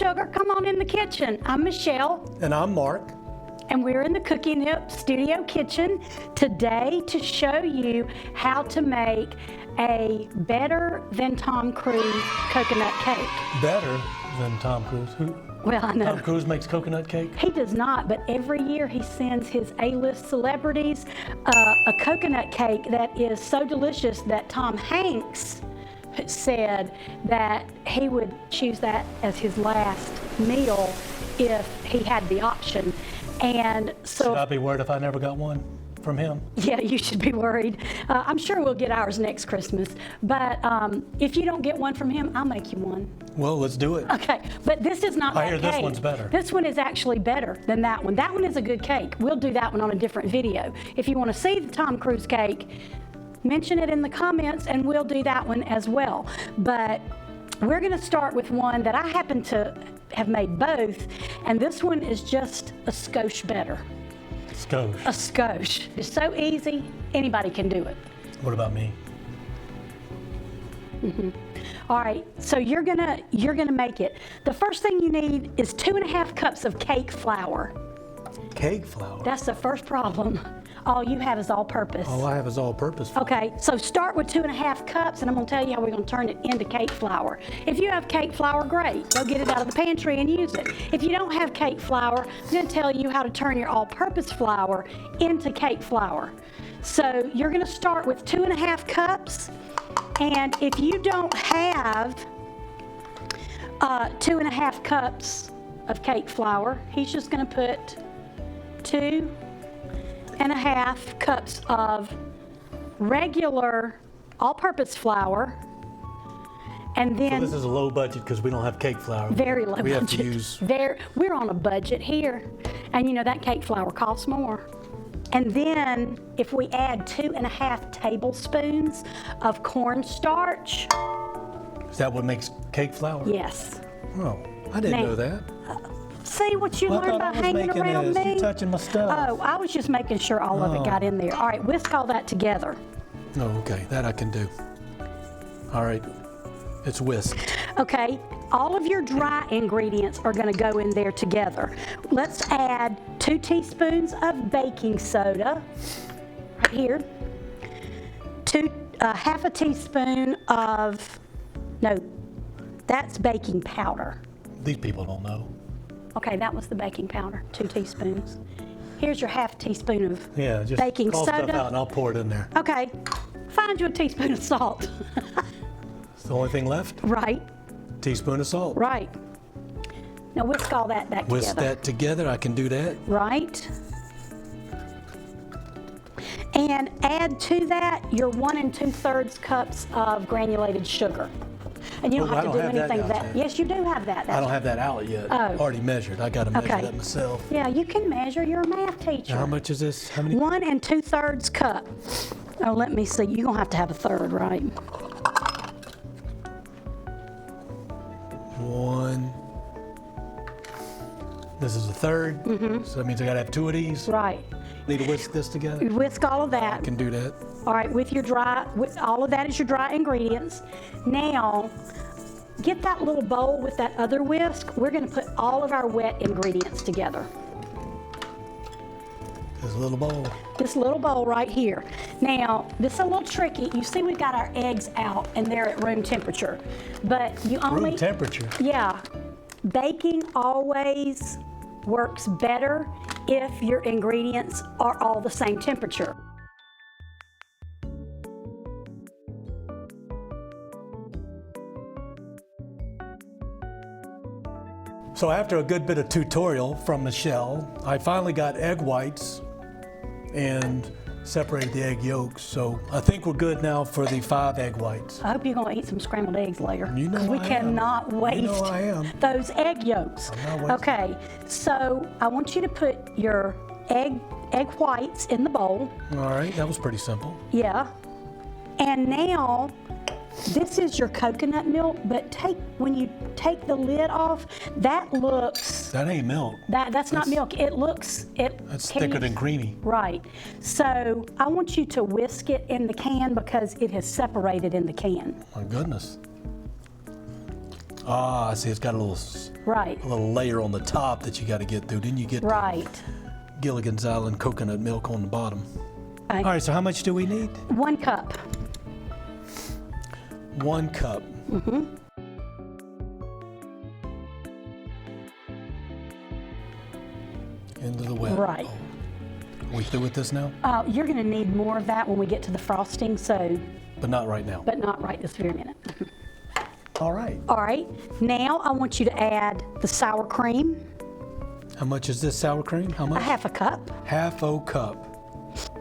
sugar. Come on in the kitchen. I'm Michelle. And I'm Mark. And we're in the CookieNip studio kitchen today to show you how to make a better than Tom Cruise coconut cake. Better than Tom Cruise? Well, I know. Tom Cruise makes coconut cake? He does not, but every year he sends his A-list celebrities a coconut cake that is so delicious that Tom Hanks said that he would choose that as his last meal if he had the option. And so, should I be worried if I never got one from him? Yeah, you should be worried. I'm sure we'll get ours next Christmas. But if you don't get one from him, I'll make you one. Well, let's do it. Okay, but this is not that I hear cake. this one's better. This one is actually better than that one. That one is a good cake. We'll do that one on a different video. If you want to see the Tom Cruise cake, mention it in the comments and we'll do that one as well. But we're going to start with one that I happen to have made both, and this one is just a skosh better. Skosh. A skosh. It's so easy, anybody can do it. What about me? All right, so you're gonna make it. The first thing you need is 2.5 cups of cake flour. Cake flour? That's the first problem. All you have is all-purpose. All I have is all-purpose flour. Okay, so start with 2.5 cups, and I'm gonna tell you how we're gonna turn it into cake flour. If you have cake flour, great. Go get it out of the pantry and use it. If you don't have cake flour, I'm gonna tell you how to turn your all-purpose flour into cake flour. So you're gonna start with 2.5 cups, and if you don't have 2.5 cups of cake flour, he's just gonna put 2.5 cups of regular all-purpose flour, and then So this is a low budget because we don't have cake flour. very low budget. We have to use. We're on a budget here, and you know that cake flour costs more. And then if we add 2.5 tablespoons of cornstarch. Is that what makes cake flour? Yes. Oh, I didn't know that. See what you Well, I learned thought by I was hanging making around this. me? You're touching my stuff. Oh, I was just making sure all of it got in there. All right, whisk all that together. Oh, okay, that I can do. All right, it's whisked. Okay, all of your dry ingredients are going to go in there together. Let's add 2 teaspoons of baking soda, right here. Half a teaspoon of, no, that's baking powder. These people don't know. Okay, that was the baking powder, 2 teaspoons. Here's your half teaspoon of Yeah, just baking call soda. stuff out and I'll pour it in there. Okay, find you a teaspoon of salt. It's the only thing left. Right, Teaspoon of salt. right. Now whisk all that back Whisk together. that together. I can do that. Right. And add to that your 1 2/3 cups of granulated sugar. And you don't Oh, have I to don't do have that anything now, that. Ted. Yes, you do have that. I don't have that out yet. Oh. Already measured. I got to measure Okay. that myself. Yeah, you can measure. You're a math teacher. How much is this? How many? 1 2/3 cup. Oh, let me see. You're gonna have a third, right? 1. This is a third. So that means I got to have 2 of these. Right. Need to whisk this together. Whisk all of I that. can do that. All right, with all of that is your dry ingredients. Now, get that little bowl with that other whisk. We're gonna put all of our wet ingredients together. This little bowl. This little bowl right here. Now, this is a little tricky. You see we've got our eggs out and they're at room temperature. But you only... Room temperature. Yeah. Baking always works better if your ingredients are all the same temperature. So after a good bit of tutorial from Michelle, I finally got egg whites and separated the egg yolks. So I think we're good now for the 5 egg whites. I hope you're gonna eat some scrambled eggs later. You know 'cause we I am. cannot waste You know I am. those egg yolks. I'm not wasting. Okay, so I want you to put your egg whites in the bowl. All right, that was pretty simple. Yeah. And now, this is your coconut milk, but when you take the lid off, that looks, That ain't milk. that's not milk. That's thicker than creamy. Right. So I want you to whisk it in the can because it has separated in the can. My goodness. Ah, I see. It's got Right. a little layer on the top that you got to get through. Then you get Right. the Gilligan's Island coconut milk on the bottom. Okay. All right, so how much do we need? 1 cup. 1 cup. Into the wet. Right. Are we through with this now? You're going to need more of that when we get to the frosting, But not right now. but not right this very minute. All right. All right, now I want you to add the sour cream, How much is this sour cream? How a much? 1/2 cup. 1/2 cup.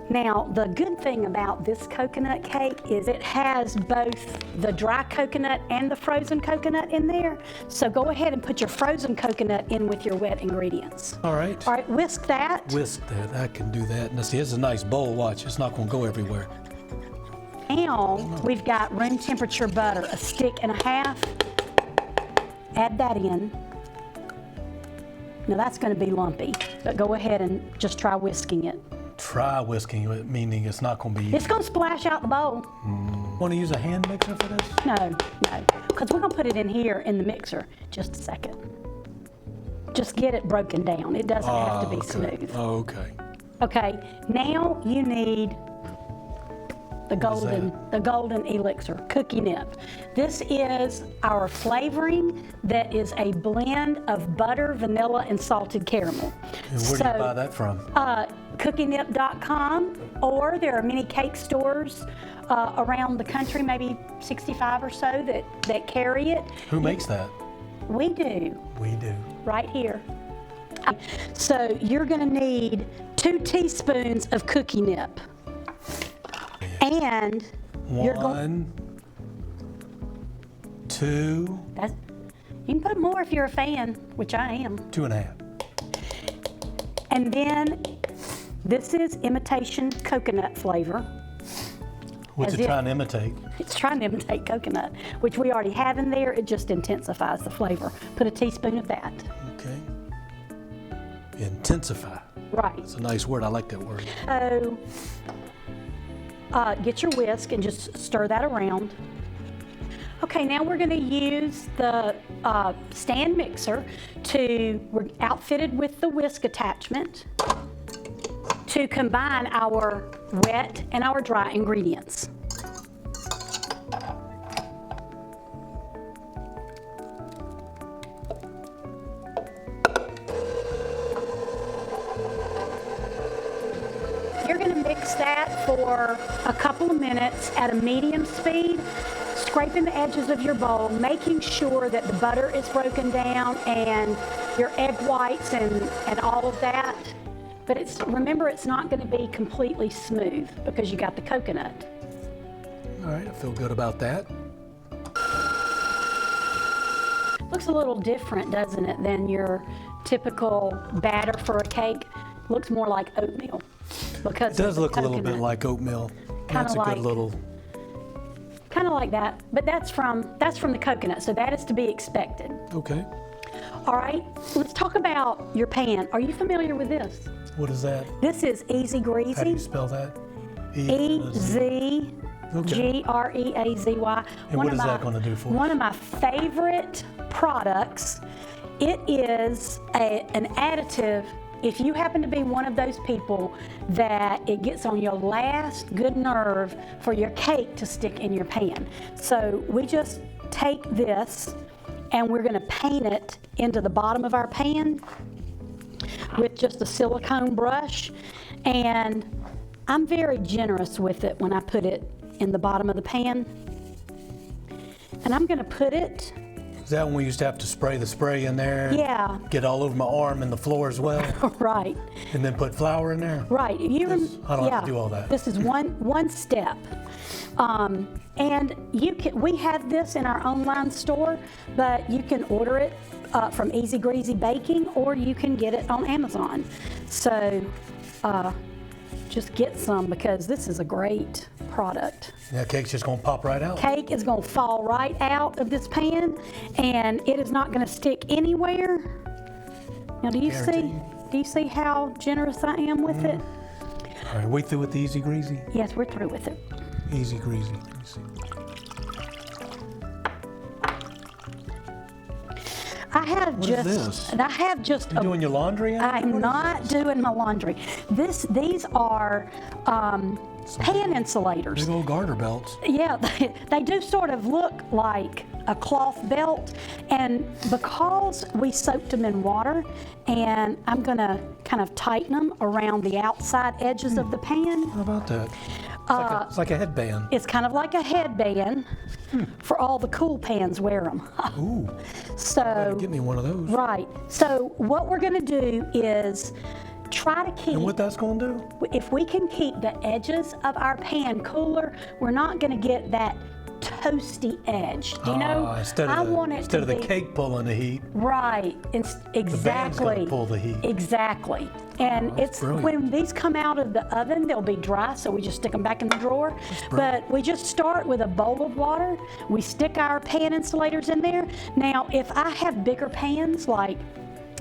Now, the good thing about this coconut cake is it has both the dry coconut and the frozen coconut in there. So go ahead and put your frozen coconut in with your wet ingredients. All right. All right, whisk that. Whisk that. I can do that. Now, see, it's a nice bowl. Watch, it's not going to go everywhere. Now, we've got room temperature butter, 1.5 sticks. Add that in. Now, that's going to be lumpy, but go ahead and just try whisking it. Try whisking it, meaning it's not going to be. It's going to splash out the bowl. Want to use a hand mixer for this? No, because we're going to put it in here in the mixer. Just a second. Just get it broken down. It doesn't have to be smooth. Oh, okay. Okay, now you need the golden elixir, cookie nip. This is our flavoring that is a blend of butter, vanilla, and salted caramel. And where do you buy that from? Cookienip.com, or there are many cake stores around the country, maybe 65 or so that carry it. Who makes that? We do, We do. right here. So you're gonna need 2 teaspoons of cookie nip. And you're going, 1, 2, you can put more if you're a fan, which I am. 2.5. And then this is imitation coconut flavor. What's As it if- trying to imitate? It's trying to imitate coconut, which we already have in there. It just intensifies the flavor. Put a teaspoon of that. Okay. Intensify. Right. It's a nice word. I like that word. So get your whisk and just stir that around. Okay, now we're going to use the stand mixer we're outfitted with the whisk attachment to combine our wet and our dry ingredients. You're going to mix that for a couple of minutes at a medium speed, scraping the edges of your bowl, making sure that the butter is broken down and your egg whites and all of that. But remember, it's not going to be completely smooth because you got the coconut. All right, I feel good about that. Looks a little different, doesn't it, than your typical batter for a cake. Looks more like oatmeal. Because It does of the look a little bit coconut. like oatmeal. That's a like- good little. Kind of like that, but that's from the coconut, so that is to be expected. Okay. All right, let's talk about your pan. Are you familiar with this? What is that? This is Easy How do you Greasy. spell that? E-Z-G-R-E-A-Z-Y. And what is that gonna do for us? One of my favorite products. It is an additive. If you happen to be one of those people that it gets on your last good nerve for your cake to stick in your pan. So we just take this and we're gonna paint it into the bottom of our pan with just a silicone brush. And I'm very generous with it when I put it in the bottom of the pan. And I'm gonna put it, Is that when we used to have to spray the spray in there? yeah, Get all over my arm and the floor as well? right. And then put flour in there? Right. I don't have to do all that. This is one step. And we have this in our online store, but you can order it from Easy Greasy Baking, or you can get it on Amazon. So just get some, because this is a great product. That cake's just gonna pop right out. Cake is going to fall right out of this pan, and it is not going to stick anywhere. Now, do you Guaranteed. see how generous I am with it? All right, we through with the Easy Greasy? Yes, we're through with it. Easy Greasy. Let me see. have What just, is this? and I have just You doing your laundry? in it? I'm What is not doing my laundry. These are pan insulators. Big old garter belts. Yeah, they do sort of look like a cloth belt, and because we soaked them in water, and I'm gonna kind of tighten them around the outside edges of the pan. How about that? It's like a headband. It's kind of like a headband for all the cool pans wear them. Ooh, So, get me one of those. right. So what we're gonna do is try to keep, And what that's going to do? if we can keep the edges of our pan cooler, we're not gonna get that toasty edge. Do you know? Instead I of, want it instead to of the be, cake pulling the heat, right. Exactly. gonna pull the heat. Exactly. And it's brilliant. when these come out of the oven, they'll be dry, so we just stick them back in the drawer. But we just start with a bowl of water. We stick our pan insulators in there. Now, if I have bigger pans, like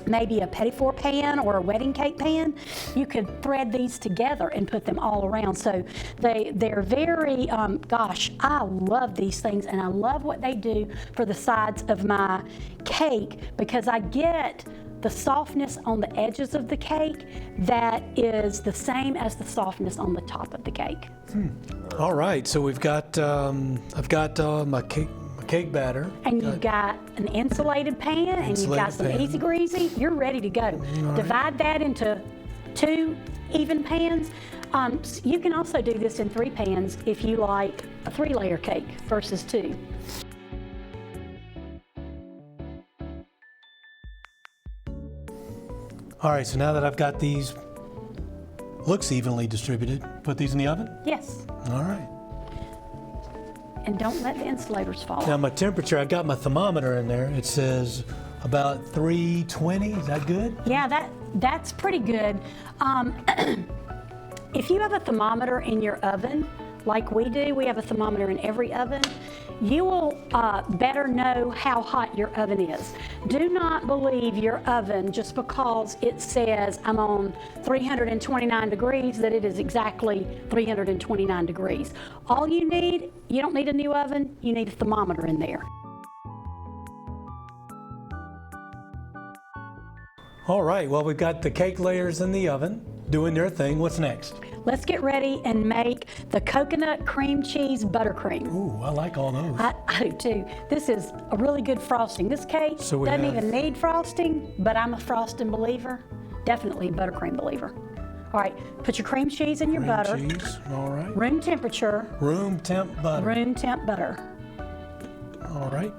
maybe a petit four pan or a wedding cake pan, you could thread these together and put them all around. So they're very, gosh, I love these things, and I love what they do for the sides of my cake, because I get the softness on the edges of the cake that is the same as the softness on the top of the cake. All right, so we've got, I've got my cake batter. And you've got an insulated pan, and you've got Insulated some pan. easy greasy. You're ready to go. Divide that into 2 even pans. You can also do this in 3 pans if you like a 3-layer cake versus 2. All right, so now that I've got these, looks evenly distributed, put these in the oven? Yes, All right. and don't let the insulators fall Now off. my temperature, I got my thermometer in there. It says about 320. Is that good? Yeah, that's pretty good. If you have a thermometer in your oven, like we do, we have a thermometer in every oven, you will better know how hot your oven is. Do not believe your oven just because it says I'm on 329 degrees that it is exactly 329 degrees. All you don't need a new oven, you need a thermometer in there. All right, well, we've got the cake layers in the oven doing their thing. What's next? Let's get ready and make the coconut cream cheese buttercream. Ooh, I like all those. I do too. This is a really good frosting. This cake So we doesn't have- even need frosting, but I'm a frosting believer. Definitely a buttercream believer. All right, put your cream cheese in your Cream butter. cheese, all right. Room temperature, Room temp butter. room temp butter. All right.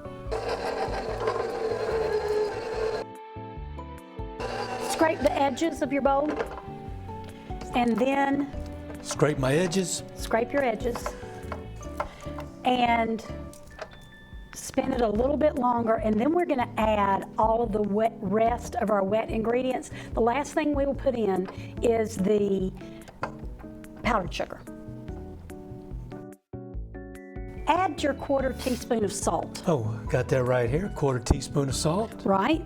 Scrape the edges of your bowl, and then Scrape my edges. scrape your edges, and spin it a little bit longer, and then we're going to add all of the rest of our wet ingredients. The last thing we will put in is the powdered sugar. Add your 1/4 teaspoon of salt, Oh, got that right here. 1/4 teaspoon of salt. right?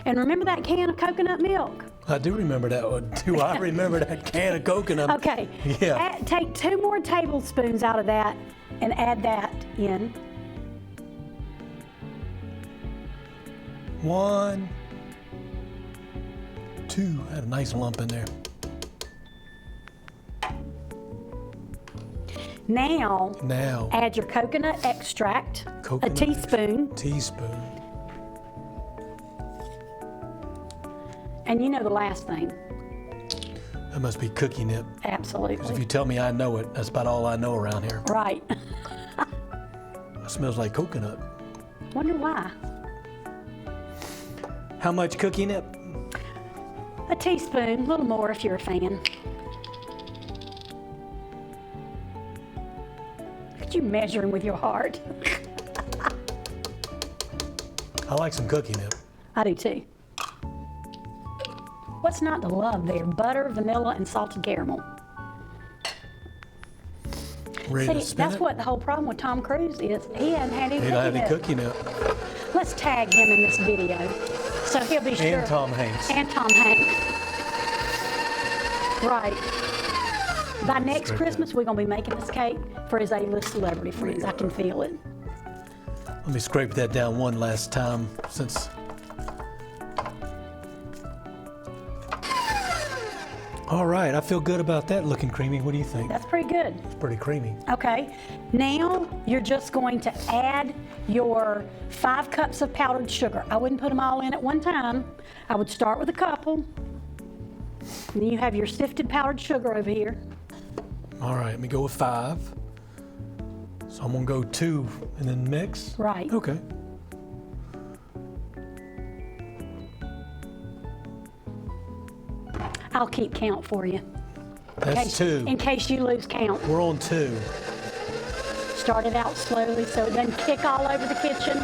And remember that can of coconut milk? I do remember that one. Do I remember that can of coconut? Okay. Yeah. Take 2 more tablespoons out of that and add that in. 1, 2. I had a nice lump in there. Now, Now, add your coconut extract, Coconut a teaspoon, teaspoon. and you know the last thing. That must be cookie nip. If Absolutely. you tell me I know it, that's about all I know around here. Right. It smells like coconut. Wonder why. How much cookie nip? A teaspoon, a little more if you're a fan. Look at you measuring with your heart. I like some cookie nip. I do too. What's not to love there? Butter, vanilla, and salted caramel. Ready to See, spin that's it? what the whole problem with Tom Cruise is. He hasn't had any He don't have any cookie nip. cookie nip. Let's tag him in this video, so he'll be sure. And Tom Hanks. And Tom Hanks. Right. By next Straight Christmas, we're gonna be making this cake for his A-list celebrity friends. I can feel it. Let me scrape that down one last time since. All right, I feel good about that looking creamy. What do you think? That's pretty good. It's pretty creamy. Okay, now you're just going to add your 5 cups of powdered sugar. I wouldn't put them all in at one time. I would start with a couple. And then you have your sifted powdered sugar over here. All right, let me go with 5. So I'm gonna go 2 and then mix? Right. Okay. I'll keep count for you. That's 2. In case you lose count. We're on 2. Start it out slowly so it doesn't kick all over the kitchen.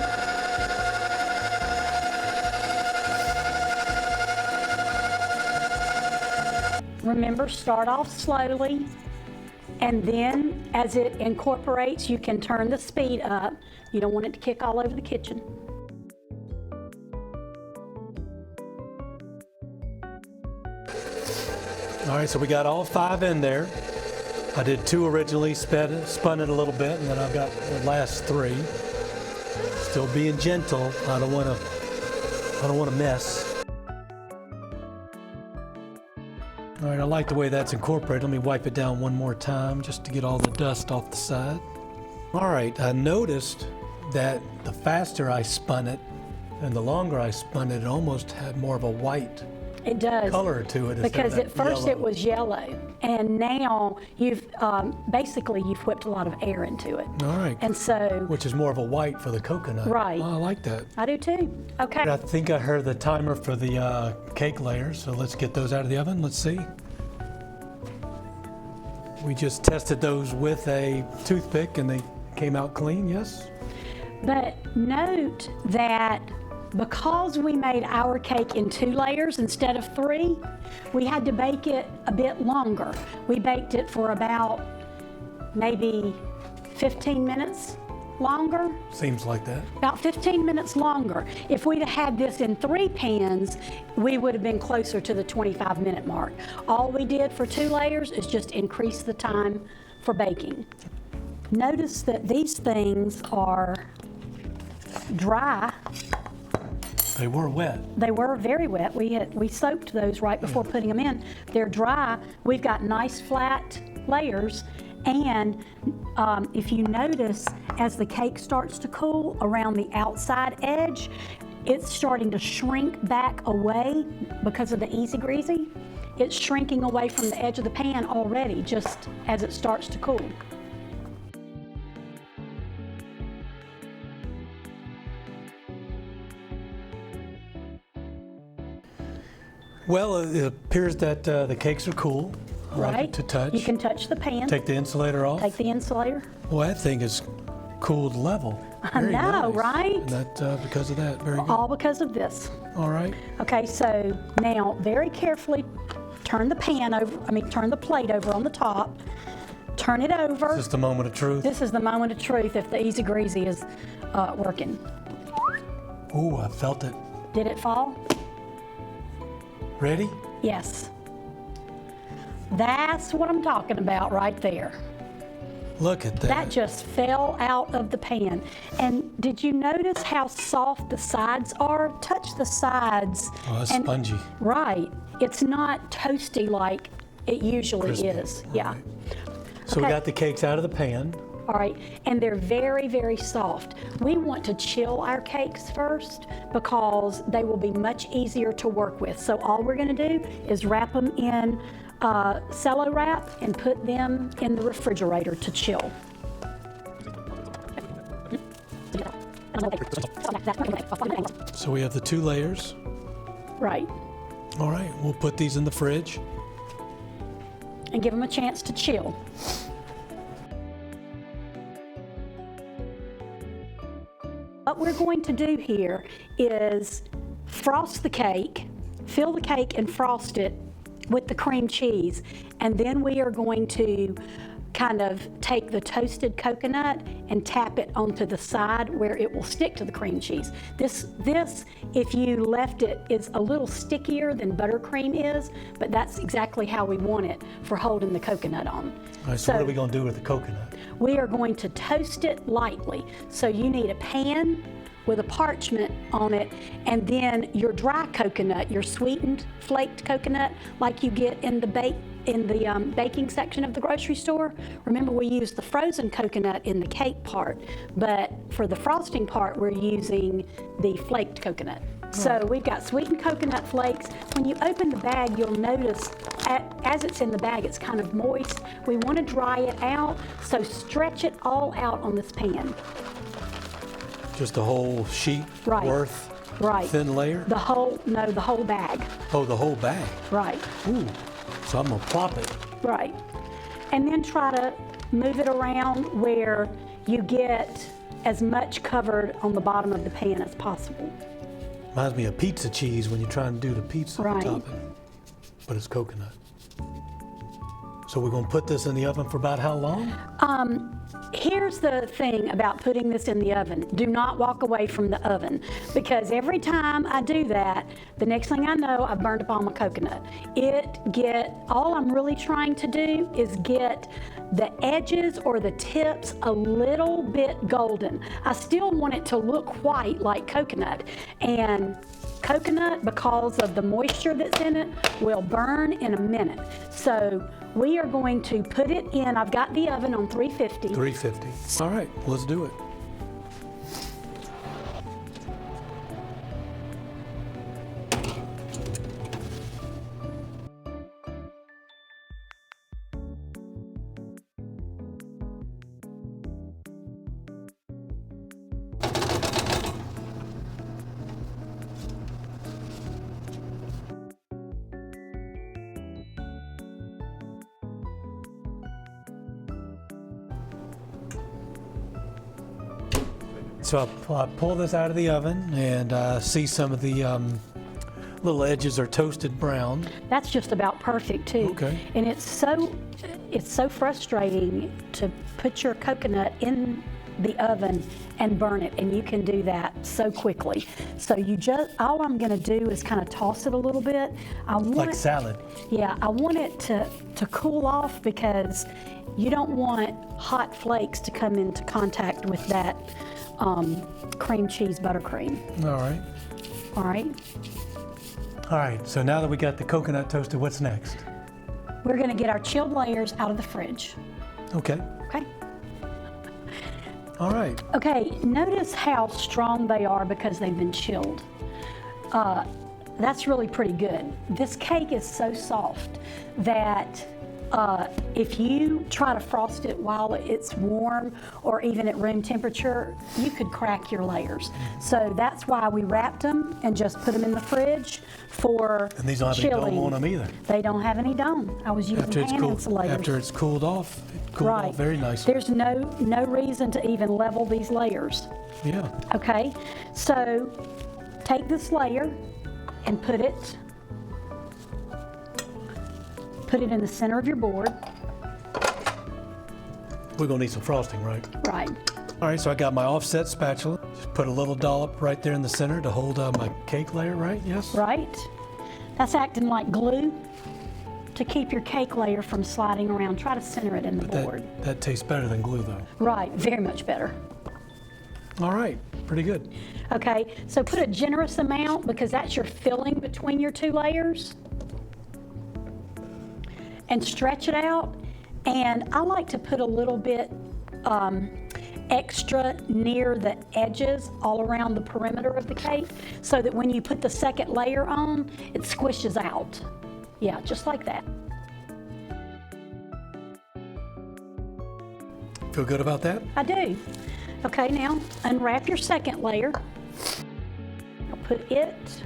Remember, start off slowly, and then as it incorporates, you can turn the speed up. You don't want it to kick all over the kitchen. All right, so we got all 5 in there. I did 2 originally, spun it a little bit, and then I've got the last 3. Still being gentle. I don't want to mess. All right, I like the way that's incorporated. Let me wipe it down one more time just to get all the dust off the side. All right, I noticed that the faster I spun it and the longer I spun it, it almost had more of a white It does. color to it. Because instead at of first that it was yellow, and now you've basically you've whipped a lot of air into it. All right. And so, Which is more of a white for the coconut. Right. Oh, I like that. I do too. Okay. I think I heard the timer for the cake layers, so let's get those out of the oven. Let's see. We just tested those with a toothpick and they came out clean, yes? But note that because we made our cake in 2 layers instead of 3, we had to bake it a bit longer. We baked it for about maybe 15 minutes longer. Seems like that. About 15 minutes longer. If we'd have had this in 3 pans, we would have been closer to the 25-minute mark. All we did for 2 layers is just increase the time for baking. Notice that these things are dry. They were wet. They were very wet. We soaked those right before putting them in. They're dry. We've got nice flat layers. And if you notice, as the cake starts to cool around the outside edge, it's starting to shrink back away because of the Easy Greasy. It's shrinking away from the edge of the pan already, just as it starts to cool. Well, it appears that the cakes are cool. I like Right? it to touch. You can touch the pan. Take the insulator off. Take the insulator. Well, that thing is cooled level. I Very know, nice. right? And that because of that, very good. All because of this. All right. Okay, so now very carefully turn the pan over, turn the plate over on the top. Turn it over. Just a moment of truth. This is the moment of truth if the Easy Greasy is working. Ooh, I felt it. Did it fall? Ready? Yes. That's what I'm talking about right there. Look at that. That just fell out of the pan. And did you notice how soft the sides are? Touch the sides. Oh, it's and- spongy. Right. It's not toasty like it usually Crispy. is. Yeah. Right. So we Okay. got the cakes out of the pan. All right, and they're very, very soft. We want to chill our cakes first because they will be much easier to work with. So all we're gonna do is wrap them in cello wrap and put them in the refrigerator to chill. So we have the 2 layers. Right, All right, we'll put these in the fridge. and give them a chance to chill. What we're going to do here is frost the cake, fill the cake and frost it with the cream cheese, and then we are going to kind of take the toasted coconut and tap it onto the side where it will stick to the cream cheese. This, if you left it, is a little stickier than buttercream is, but that's exactly how we want it for holding the coconut on. All right, so what are we going to do with the coconut? We are going to toast it lightly. So you need a pan with a parchment on it, and then your dry coconut, your sweetened flaked coconut, like you get in the baking section of the grocery store. Remember, we use the frozen coconut in the cake part, but for the frosting part, we're using the flaked coconut. So we've got sweetened coconut flakes. When you open the bag, you'll notice as it's in the bag, it's kind of moist. We want to dry it out, so stretch it all out on this pan. Just a whole sheet worth? Right. Thin layer? The whole bag. Oh, the whole bag? Right. Ooh, so I'm going to plop it. Right. And then try to move it around where you get as much covered on the bottom of the pan as possible. Reminds me of pizza cheese when you're trying to do the pizza topping, but it's coconut. So we're going to put this in the oven for about how long? Here's the thing about putting this in the oven. Do not walk away from the oven, because every time I do that, the next thing I know, I've burned up all my coconut. All I'm really trying to do is get the edges or the tips a little bit golden. I still want it to look white like coconut, and coconut, because of the moisture that's in it, will burn in a minute. So we are going to put it in. I've got the oven on 350. 350. All right, let's do it. So I pull this out of the oven and see some of the little edges are toasted brown. That's just about perfect too. Okay. And it's so frustrating to put your coconut in the oven and burn it, and you can do that so quickly. So all I'm going to do is kind of toss it a little bit. Like salad. Yeah, I want it to cool off, because you don't want hot flakes to come into contact with that cream cheese buttercream. All right. All right. All right, so now that we got the coconut toasted, what's next? We're going to get our chilled layers out of the fridge. Okay. Okay. All right. Okay, notice how strong they are because they've been chilled. That's really pretty good. This cake is so soft that if you try to frost it while it's warm or even at room temperature, you could crack your layers. So that's why we wrapped them and just put them in the fridge for And these don't have chilling. any dome on them either. They don't have any dome. I was using hand insulators. After it's cooled off, it cooled off very nicely. There's no reason to even level these layers. Yeah. Okay, so take this layer and put it in the center of your board. We're gonna need some frosting, right? Right. All right, so I got my offset spatula. Just put a little dollop right there in the center to hold my cake layer, right? Yes? Right. That's acting like glue to keep your cake layer from sliding around. Try to center it in the board. That tastes better than glue, though. Right, very much better. All right, pretty good. Okay, so put a generous amount, because that's your filling between your two layers. And stretch it out. And I like to put a little bit extra near the edges all around the perimeter of the cake, so that when you put the second layer on, it squishes out. Yeah, just like that. Feel good about that? I do. Okay, now unwrap your second layer. I'll put it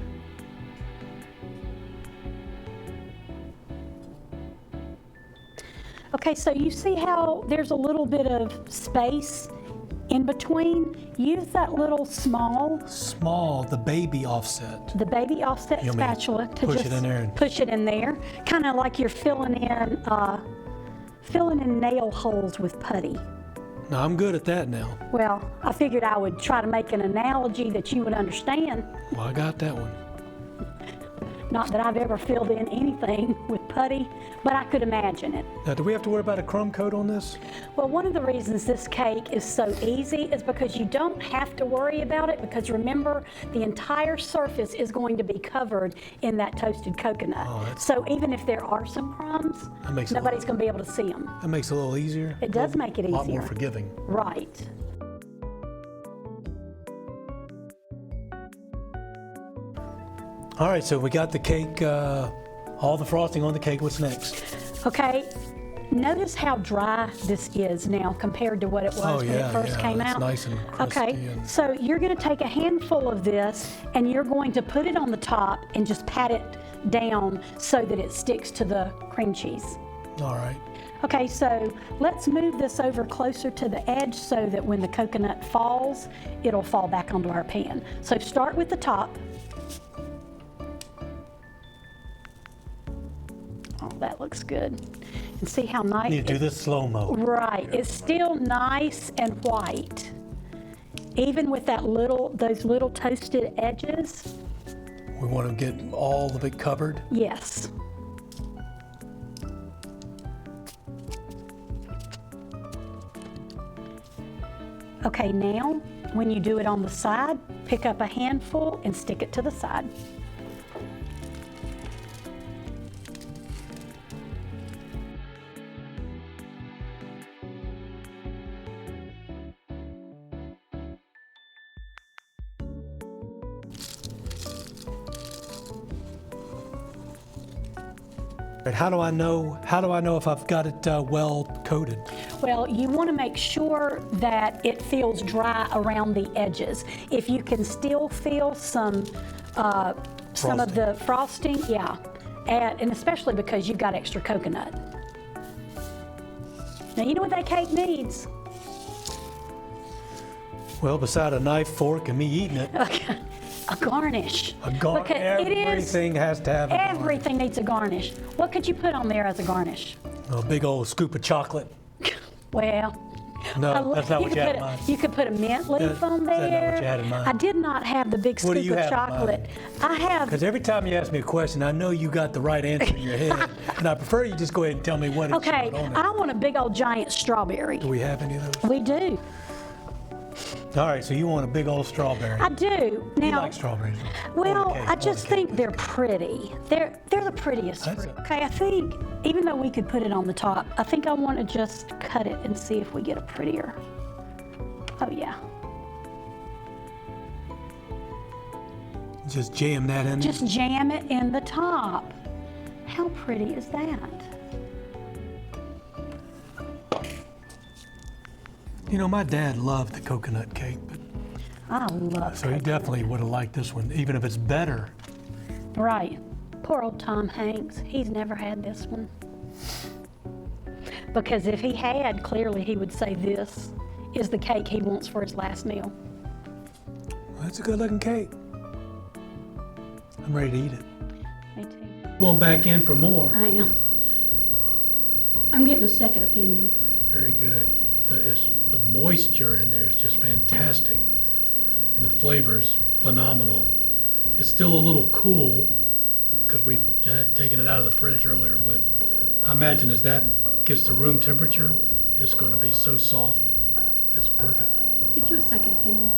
Okay, so you see how there's a little bit of space in between? Use that little small, the baby offset. spatula to push just it in there push it in there. Kind of like you're filling in filling in nail holes with putty. No, I'm good at that now. Well, I figured I would try to make an analogy that you would understand. Well, I got that one. Not that I've ever filled in anything with putty, but I could imagine it. Now, do we have to worry about a crumb coat on this? Well, one of the reasons this cake is so easy is because you don't have to worry about it, because remember, the entire surface is going to be covered in that toasted coconut. Oh, so even if there are some crumbs, That makes it nobody's going to be able to see them. That makes it a little easier. It does make it A lot more easier. forgiving. Right. All right, so we got the cake, all the frosting on the cake. What's next? Okay. Notice how dry this is now compared to what it was when it first came it's out. nice and crispy. Okay, And so you're going to take a handful of this and you're going to put it on the top and just pat it down so that it sticks to the cream cheese. all right. Okay, so let's move this over closer to the edge so that when the coconut falls, it'll fall back onto our pan. So start with the top. Oh, that looks good. And see how nice. You do this slow-mo. Right, it's still nice and white. Even with that those little toasted edges. We want to get all of it covered. Yes. Okay, now when you do it on the side, pick up a handful and stick it to the side. How do I know if I've got it well coated? Well, you want to make sure that it feels dry around the edges. If you can still feel some of the frosting, yeah, and especially because you've got extra coconut. Now you know what that cake needs. Well, beside a knife, fork, and me eating it, A garnish. Because everything has to have a garnish. Everything needs a garnish. What could you put on there as a garnish? A big old scoop of chocolate. Well, No, that's not what you had in mind. You could put a mint leaf on Is that there. not what you had in mind? I did not have the big What do scoop you of have in mind? chocolate. I have. Because every time you ask me a question, I know you got the right answer in your head, and I prefer you just go ahead and tell me what it's Okay, on I it. want a big old giant strawberry. Do we have any of those? We do. All right, so you want a big old strawberry. I do. You Now, like strawberries? well, On the cake, I on the just cake. think they're pretty. They're the prettiest That's fruit. it. Okay, I think even though we could put it on the top, I think I want to just cut it and see if we get a prettier. Oh yeah. Just jam that in. Just jam it in the top. How pretty is that? You know, my dad loved the coconut cake, but I love so he definitely would have liked this one, even if it's better. Right. Poor old Tom Hanks. He's never had this one. Because if he had, clearly he would say this is the cake he wants for his last meal. That's a good looking cake. I'm ready to eat it. Me too. Going back in for more. I am. I'm getting a second opinion. Very good. The moisture in there is just fantastic. And the flavor's phenomenal. It's still a little cool because we had taken it out of the fridge earlier, but I imagine as that gets to room temperature, it's going to be so soft. It's perfect. Get you a second opinion.